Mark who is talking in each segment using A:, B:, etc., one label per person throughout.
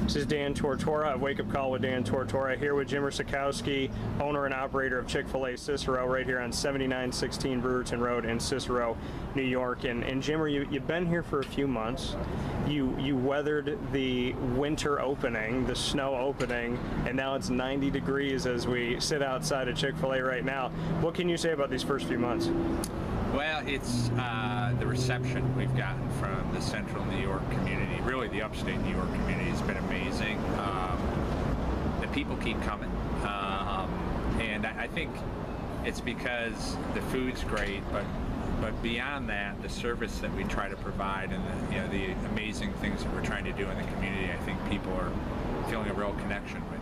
A: This is Dan Tortora of Wake Up Call with Dan Tortora, here with Jimmer Szatkowski, owner and operator of Chick-fil-A Cicero, right here on 7916 Brewerton Road in Cicero, New York. And Jimmer, you've been here for a few months. You weathered the winter opening, the snow opening, and now it's 90 degrees as we sit outside of Chick-fil-A right now. What can you say about these first few months?
B: Well, it's the reception we've gotten from the central New York community, really the upstate New York community, has been amazing. The people keep coming, and I think it's because the food's great, but beyond that, the service that we try to provide and the amazing things that we're trying to do in the community, I think people are feeling a real connection with.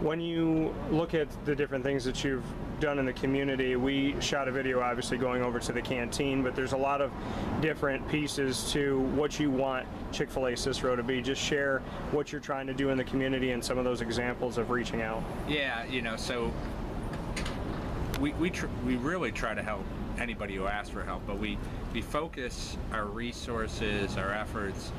A: When you look at the different things that you've done in the community, we shot a video obviously going over to the canteen, but there's a lot of different pieces to what you want Chick-fil-A Cicero to be. Just share what you're trying to do in the community and some of those examples of reaching out.
B: Yeah, so we really try to help anybody who asks for help, but we focus our resources, our efforts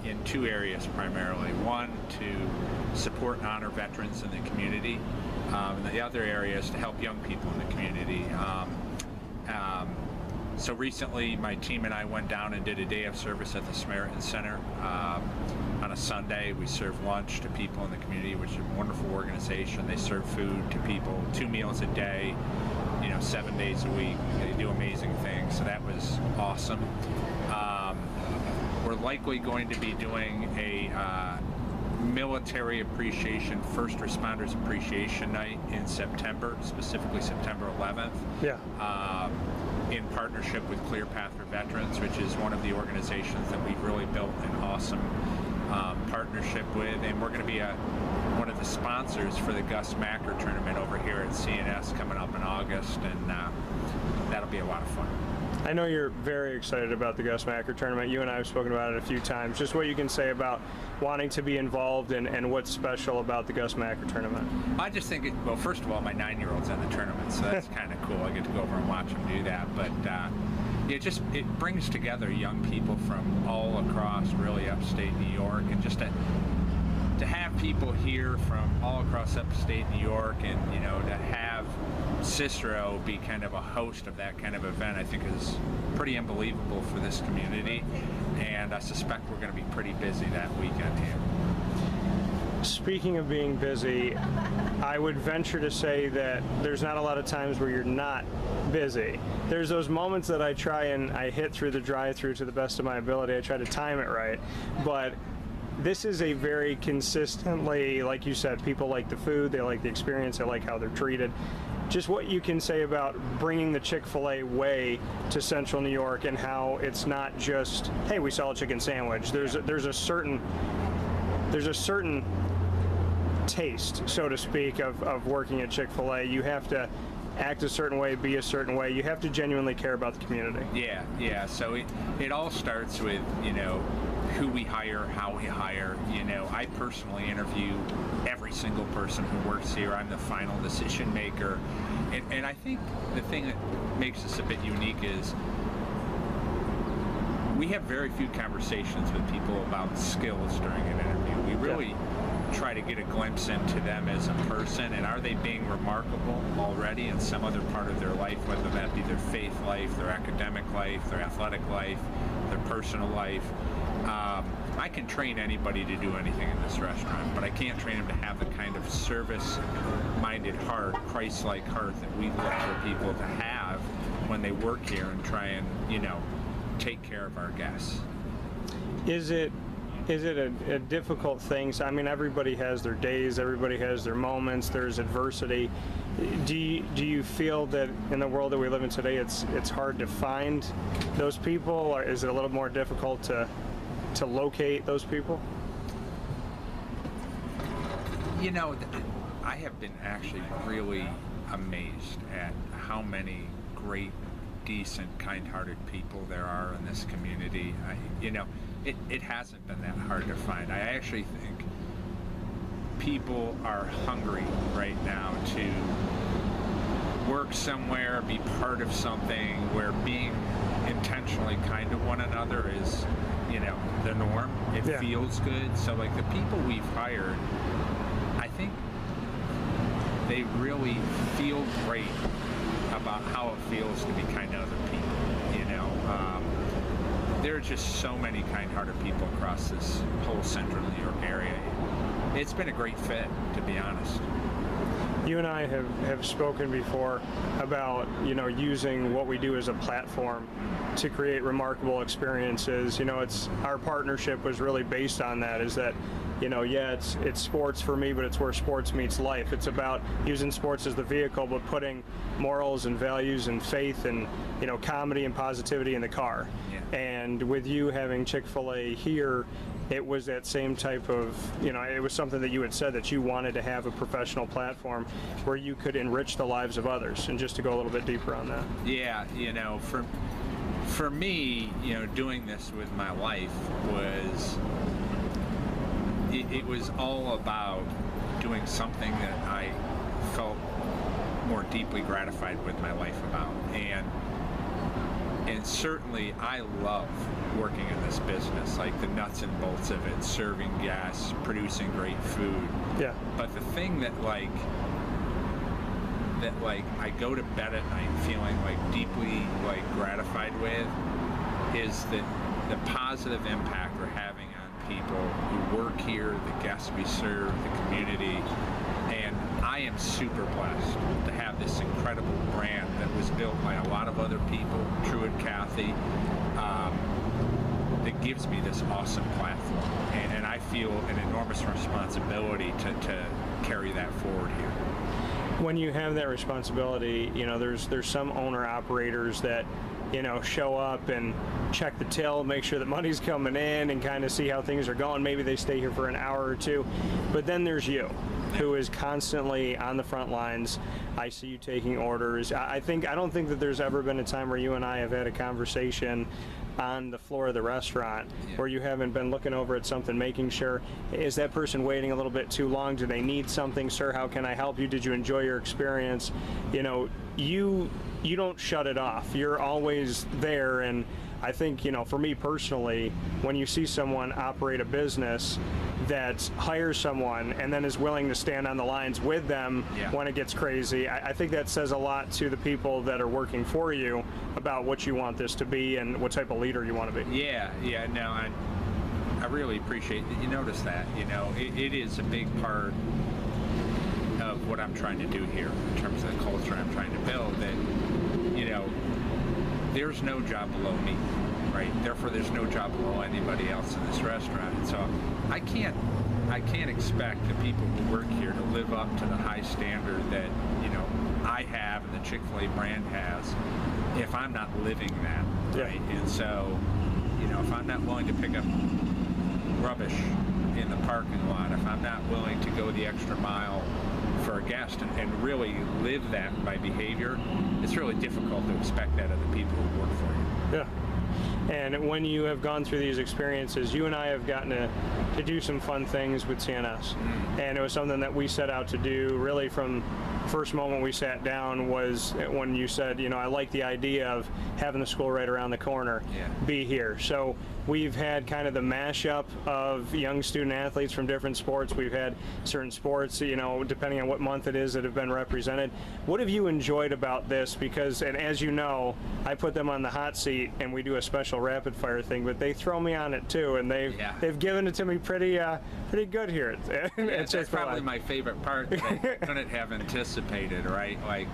B: in two areas primarily. One, to support and honor veterans in the community, and the other area is to help young people in the community. So recently my team and I went down and did a day of service at the Samaritan Center. On a Sunday, we serve lunch to people in the community, which is a wonderful organization. They serve food to people 2 meals a day, 7 days a week. They do amazing things, so that was awesome. We're likely going to be doing a military appreciation, first responders appreciation night in September, specifically September 11th.
A: Yeah.
B: In partnership with Clear Path for Veterans, which is one of the organizations that we've really built an awesome partnership with, and we're going to be one of the sponsors for the Gus Macker tournament over here at CNS coming up in August, and that'll be a lot of fun.
A: I know you're very excited about the Gus Macker tournament. You and I have spoken about it a few times. Just what you can say about wanting to be involved and what's special about the Gus Macker tournament.
B: I just think, well, first of all, my 9-year-old's in the tournament, so that's kind of cool. I get to go over and watch him do that. But it brings together young people from all across really upstate New York, and just to have people here from all across upstate New York, and to have Cicero be kind of a host of that kind of event, I think is pretty unbelievable for this community, and I suspect we're going to be pretty busy that weekend here.
A: Speaking of being busy, I would venture to say that there's not a lot of times where you're not busy. There's those moments that I try and I hit through the drive-thru to the best of my ability. I try to time it right, but this is a very consistently, like you said, people like the food, they like the experience, they like how they're treated. Just what you can say about bringing the Chick-fil-A way to Central New York, and how it's not just, hey, we sell a chicken sandwich. There's a certain taste, so to speak, of working at Chick-fil-A. You have to act a certain way, be a certain way. You have to genuinely care about the community.
B: Yeah. So it all starts with, who we hire, how we hire. I personally interview every single person who works here. I'm the final decision maker. And I think the thing that makes us a bit unique is we have very few conversations with people about skills during an interview. We really try to get a glimpse into them as a person, and are they being remarkable already in some other part of their life, whether that be their faith life, their academic life, their athletic life, their personal life. I can train anybody to do anything in this restaurant, but I can't train them to have the kind of service-minded heart, Christ-like heart that we look for people to have when they work here and try and, take care of our guests.
A: Is it a difficult thing? So, I mean, everybody has their days, everybody has their moments, there's adversity. Do you feel that in the world that we live in today, it's hard to find those people, or is it a little more difficult to locate those people?
B: I have been actually really amazed at how many great, decent, kind-hearted people there are in this community. It hasn't been that hard to find. I actually think people are hungry right now to work somewhere, be part of something where being intentionally kind to one another is, the norm. It feels good. So like the people we've hired, I think they really feel great about how it feels to be kind to other people. There are just so many kind-hearted people across this whole central New York area. It's been a great fit, to be honest.
A: You and I have spoken before about, using what we do as a platform to create remarkable experiences. It's our partnership was really based on that, is that, it's sports for me, but it's where sports meets life. It's about using sports as the vehicle, but putting morals and values and faith and, comedy and positivity in the car.
B: Yeah.
A: And with you having Chick-fil-A here, it was that same type of, it was something that you had said that you wanted to have a professional platform where you could enrich the lives of others. And just to go a little bit deeper on that.
B: Yeah, for me, doing this with my wife was, it was all about doing something that I felt more deeply gratified with my life about. And certainly I love working in this business, like the nuts and bolts of it, serving guests, producing great food.
A: Yeah.
B: But the thing that I go to bed at night feeling deeply gratified with is that the positive impact we're having on people who work here, the guests we serve, the community. And I am super blessed to have this incredible brand that was built by a lot of other people, Drew and Kathy, that gives me this awesome platform. And I feel an enormous responsibility to carry that forward here.
A: When you have that responsibility, there's some owner-operators that, show up and check the till, make sure that money's coming in and kind of see how things are going. Maybe they stay here for an hour or two. But then there's you, who is constantly on the front lines. I see you taking orders. I don't think that there's ever been a time where you and I have had a conversation on the floor of the restaurant where you haven't been looking over at something, making sure, is that person waiting a little bit too long? Do they need something? Sir, how can I help you? Did you enjoy your experience? You don't shut it off. You're always there. And I think, for me personally, when you see someone operate a business that hires someone and then is willing to stand on the lines with them when it gets crazy, I think that says a lot to the people that are working for you about what you want this to be and what type of leader you want to be.
B: No, I really appreciate that you notice that. It is a big part of what I'm trying to do here in terms of the culture I'm trying to build, that there's no job below me, right? Therefore, there's no job below anybody else in this restaurant. So I can't expect the people who work here to live up to the high standard that I have and the Chick-fil-A brand has if I'm not living that, right? And so if I'm not willing to pick up rubbish in the parking lot, if I'm not willing to go the extra mile for a guest and really live that by behavior, it's really difficult to expect that of the people who work for you.
A: Yeah. And when you have gone through these experiences, you and I have gotten to do some fun things with CNS. And it was something that we set out to do really from the first moment we sat down was when you said, I like the idea of having the school right around the corner, be here. So we've had kind of the mashup of young student athletes from different sports. We've had certain sports, depending on what month it is, that have been represented. What have you enjoyed about this? Because, and as you know, I put them on the hot seat and we do a special rapid fire thing, but they throw me on it too, and they've given it to me pretty good here.
B: That's probably my favorite part that I couldn't have anticipated, right? Like,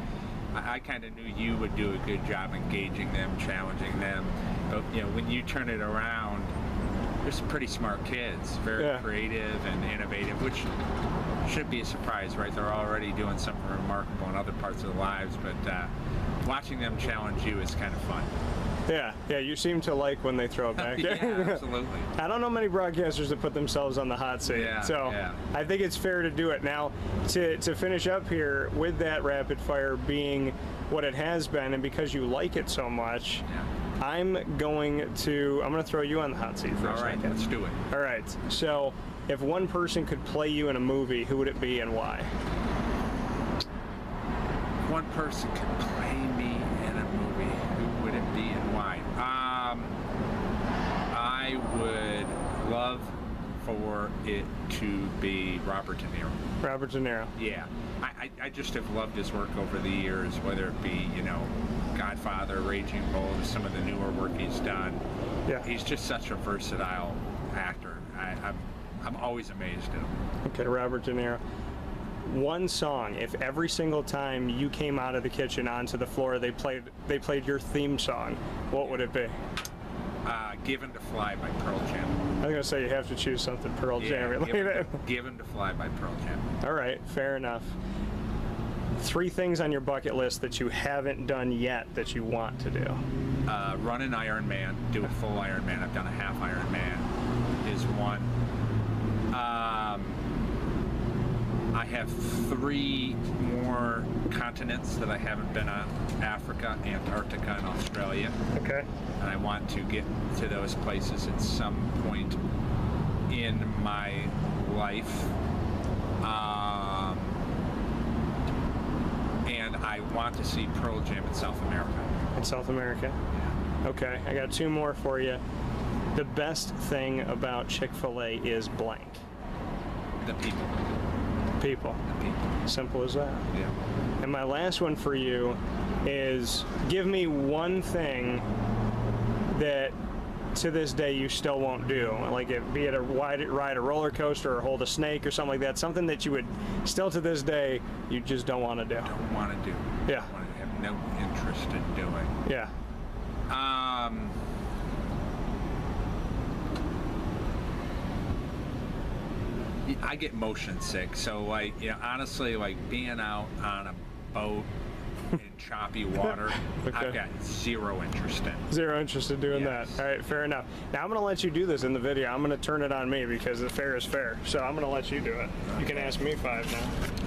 B: I kind of knew you would do a good job engaging them, challenging them, but when you turn it around, there's some pretty smart kids, very creative and innovative, which should be a surprise, right? They're already doing something remarkable in other parts of their lives, but watching them challenge you is kind of fun.
A: Yeah, you seem to like when they throw it back.
B: Yeah, absolutely.
A: I don't know many broadcasters that put themselves on the hot seat, I think it's fair to do it. Now, to finish up here, with that rapid fire being what it has been, and because you like it so much, I'm going to throw you on the hot seat for a second.
B: All right, let's do it.
A: All right, so if one person could play you in a movie, who would it be and why?
B: One person could play me in a movie, who would it be and why? for it to be Robert De Niro.
A: Robert De Niro.
B: Yeah, I just have loved his work over the years, whether it be, Godfather, Raging Bull, to some of the newer work he's done.
A: Yeah.
B: He's just such a versatile actor. I'm always amazed at him.
A: Okay, Robert De Niro. One song, if every single time you came out of the kitchen onto the floor they played your theme song, what would it be?
B: Given to Fly by Pearl Jam.
A: I was going to say you have to choose something Pearl Jam related.
B: Given to Fly by Pearl Jam.
A: All right, fair enough. 3 things on your bucket list that you haven't done yet that you want to do.
B: Run an Ironman, do a full Ironman. I've done a half Ironman is one. I have 3 more continents that I haven't been on: Africa, Antarctica, and Australia.
A: Okay.
B: And I want to get to those places at some point in my life. And I want to see Pearl Jam in South America.
A: In South America? Okay, I got 2 more for you. The best thing about Chick-fil-A is blank.
B: The people.
A: People.
B: The people.
A: Simple as that.
B: Yeah.
A: And my last one for you is, give me one thing that to this day you still won't do, like be it ride a roller coaster or hold a snake or something like that, something that you would still to this day you just don't want to do.
B: Don't want to do.
A: Yeah.
B: I have no interest in doing.
A: Yeah.
B: I get motion sick, so honestly, being out on a boat in choppy water,
A: Okay.
B: I've got 0 interest in.
A: 0 interest in doing
B: Yes.
A: that. All right, fair enough. Now I'm going to let you do this in the video. I'm going to turn it on me because the fair is fair. So I'm going to let you do it. You can ask me 5 now.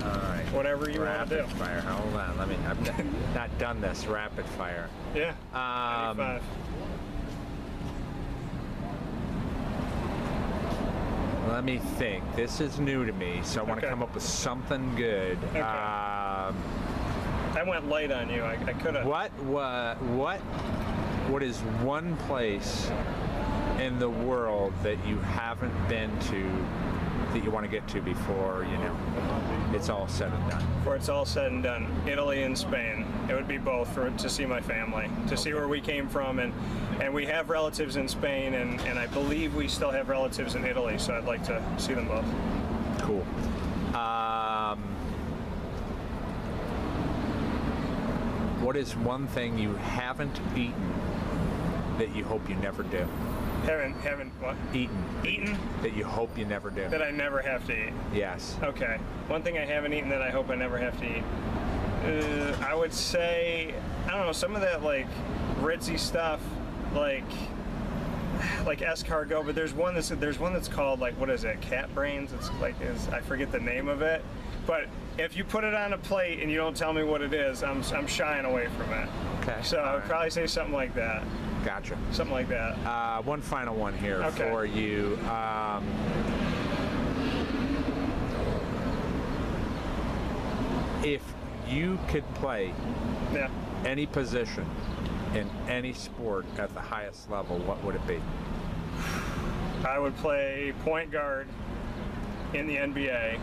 C: All right.
A: Whatever you want to do.
C: Rapid fire. Hold on. I've not done this. Rapid fire.
A: Yeah. 95.
C: Let me think. This is new to me, so I want to
A: Okay.
C: come up with something good.
A: Okay. I went light on you. I could have.
C: What is one place in the world that you haven't been to that you want to get to before it's all said and done?
A: Before it's all said and done, Italy and Spain. It would be both to see my family, to see where we came from, and we have relatives in Spain, and I believe we still have relatives in Italy, so I'd like to see them both.
C: Cool. What is one thing you haven't eaten that you hope you never do?
A: Haven't what?
C: Eaten. That you hope you never do.
A: That I never have to eat.
C: Yes.
A: Okay. One thing I haven't eaten that I hope I never have to eat. I would say, I don't know, some of that ritzy stuff, like escargot. But there's one that's called what is it? Cat brains. It's I forget the name of it. But if you put it on a plate and you don't tell me what it is, I'm shying away from it.
C: Okay.
A: So I would probably say something like that.
C: Gotcha.
A: Something like that.
C: One final one here
A: Okay.
C: for you. If you could play
A: Yeah.
C: any position in any sport at the highest level, what would it be?
A: I would play point guard in the NBA,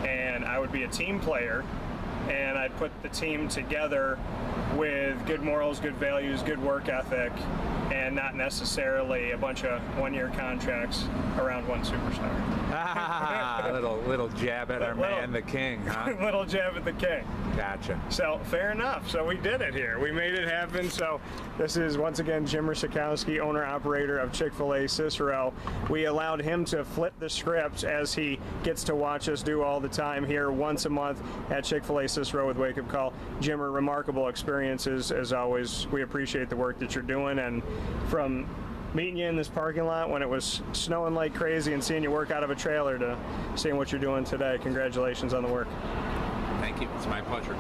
A: and I would be a team player, and I'd put the team together with good morals, good values, good work ethic, and not necessarily a bunch of one-year contracts around one superstar.
C: little jab at our man, the king, huh?
A: Little jab at the king.
C: Gotcha.
A: So, fair enough. So we did it here. We made it happen. So this is, once again, Jimmer Szatkowski, owner-operator of Chick-fil-A Cicero. We allowed him to flip the script as he gets to watch us do all the time here once a month at Chick-fil-A Cicero with Wake Up Call. Jimmer, remarkable experiences as always. We appreciate the work that you're doing, and from meeting you in this parking lot when it was snowing like crazy and seeing you work out of a trailer to seeing what you're doing today. Congratulations on the work.
B: Thank you. It's my pleasure.